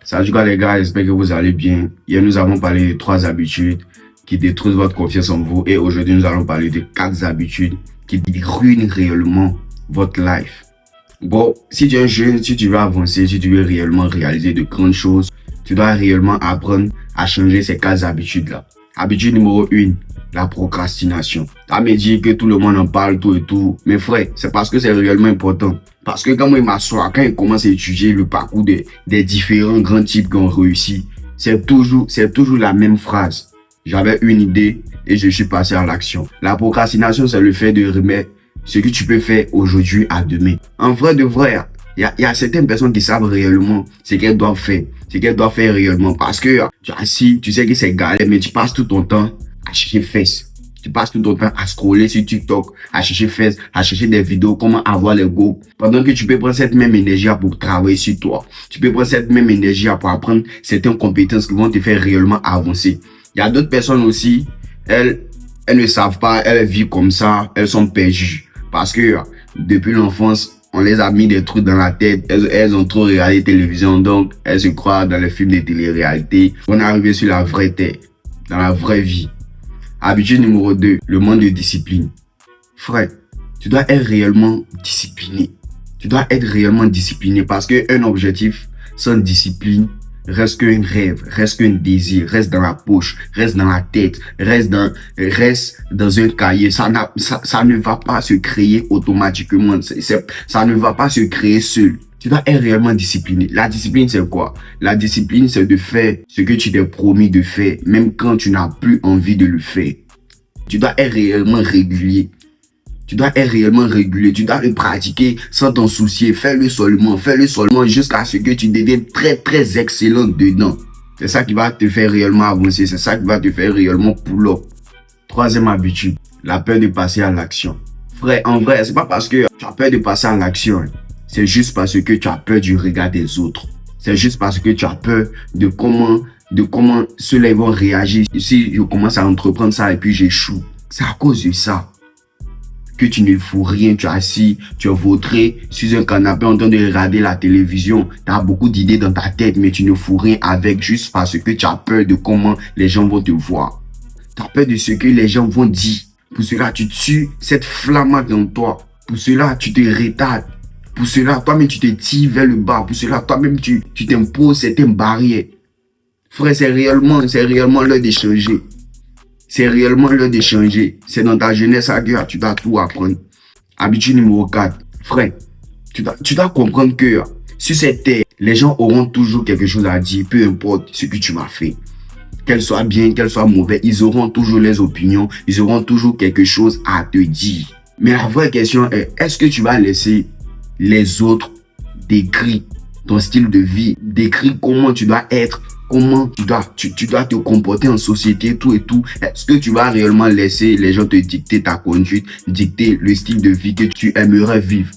Salut les gars, j'espère que vous allez bien. Hier, nous avons parlé de 3 habitudes qui détruisent votre confiance en vous et aujourd'hui, nous allons parler de 4 habitudes qui ruinent réellement votre life. Bon, si tu es jeune, si tu veux avancer, si tu veux réellement réaliser de grandes choses, tu dois réellement apprendre à changer ces 4 habitudes-là. Habitude numéro 1, la procrastination. Ça me dit que tout le monde en parle, tout et tout. Mais frère, c'est parce que c'est réellement important. Parce que quand moi, il m'assoit, quand il commence à étudier le parcours des différents grands types qui ont réussi, c'est toujours la même phrase. J'avais une idée et je suis passé à l'action. La procrastination, c'est le fait de remettre ce que tu peux faire aujourd'hui à demain. En vrai de vrai, il y a certaines personnes qui savent réellement ce qu'elles doivent faire. Ce qu'elles doivent faire réellement. Parce que tu es assis, tu sais que c'est galère, mais tu passes tout ton temps à chercher fesses. Tu passes tout ton temps à scroller sur TikTok, à chercher fesses, à chercher des vidéos, comment avoir les go. Pendant que tu peux prendre cette même énergie pour travailler sur toi. Tu peux prendre cette même énergie pour apprendre certaines compétences qui vont te faire réellement avancer. Il y a d'autres personnes aussi, elles ne savent pas, elles vivent comme ça, elles sont perdues. Parce que depuis l'enfance, on les a mis des trucs dans la tête. Elles ont trop regardé la télévision, donc elles se croient dans les films de télé-réalité. On est arrivé sur la vraie terre, dans la vraie vie. Habitude numéro 2, le manque de discipline. Frère, tu dois être réellement discipliné. Tu dois être réellement discipliné parce qu'un objectif sans discipline reste qu'un rêve, reste qu'un désir, reste dans la poche, reste dans la tête, reste dans un cahier. Ça ne va pas se créer automatiquement. Ça ne va pas se créer seul. Tu dois être réellement discipliné. La discipline, c'est quoi? La discipline, c'est de faire ce que tu t'es promis de faire, même quand tu n'as plus envie de le faire. Tu dois être réellement régulier. Tu dois être réellement régulier. Tu dois le pratiquer sans t'en soucier. Fais-le seulement jusqu'à ce que tu deviennes très, très excellent dedans. C'est ça qui va te faire réellement avancer. C'est ça qui va te faire réellement pull up. Troisième habitude, la peur de passer à l'action. Frère, en vrai, c'est pas parce que tu as peur de passer à l'action. C'est juste parce que tu as peur du regard des autres. C'est juste parce que tu as peur de comment ceux-là vont réagir si je commence à entreprendre ça et puis j'échoue. C'est à cause de ça que tu ne fous rien. Tu es assis, tu es vautré sur un canapé en train de regarder la télévision. Tu as beaucoup d'idées dans ta tête, mais tu ne fous rien avec juste parce que tu as peur de comment les gens vont te voir. Tu as peur de ce que les gens vont dire. Pour cela, tu tues cette flamme dans toi. Pour cela, tu te retardes. Pour cela, toi-même, tu te tires vers le bas. Pour cela, toi-même, tu t'imposes certaines barrières. Frère, c'est réellement l'heure de changer. C'est réellement l'heure de changer. C'est dans ta jeunesse que tu dois tout apprendre. Habitude numéro 4. Frère, tu dois comprendre que sur cette terre, les gens auront toujours quelque chose à dire, peu importe ce que tu m'as fait. Qu'elle soit bien, qu'elle soit mauvaise, ils auront toujours les opinions, ils auront toujours quelque chose à te dire. Mais la vraie question est ce que tu vas laisser les autres décrire ton style de vie, décrire comment tu dois être, comment tu dois te comporter en société, tout et tout. Est-ce que tu vas réellement laisser les gens te dicter ta conduite, dicter le style de vie que tu aimerais vivre?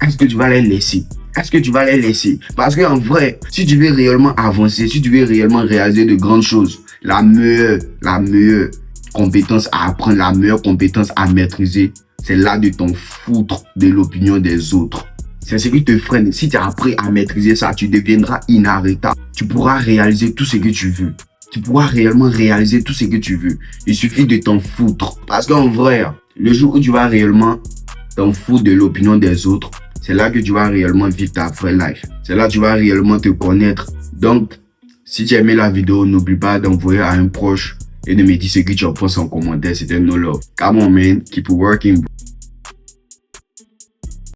Est-ce que tu vas les laisser? Est-ce que tu vas les laisser? Parce qu'en vrai, si tu veux réellement avancer, si tu veux réellement réaliser de grandes choses, la meilleure compétence à apprendre, la meilleure compétence à maîtriser, c'est là de t'en foutre de l'opinion des autres. C'est ce qui te freine. Si tu as appris à maîtriser ça, tu deviendras inarrêtable. Tu pourras réaliser tout ce que tu veux. Tu pourras réellement réaliser tout ce que tu veux. Il suffit de t'en foutre. Parce qu'en vrai, le jour où tu vas réellement t'en foutre de l'opinion des autres, c'est là que tu vas réellement vivre ta vraie life. C'est là que tu vas réellement te connaître. Donc, si tu as aimé la vidéo, n'oublie pas d'envoyer à un proche et de me dire ce que tu en penses en commentaire. C'était no love. Come on, man. Keep working.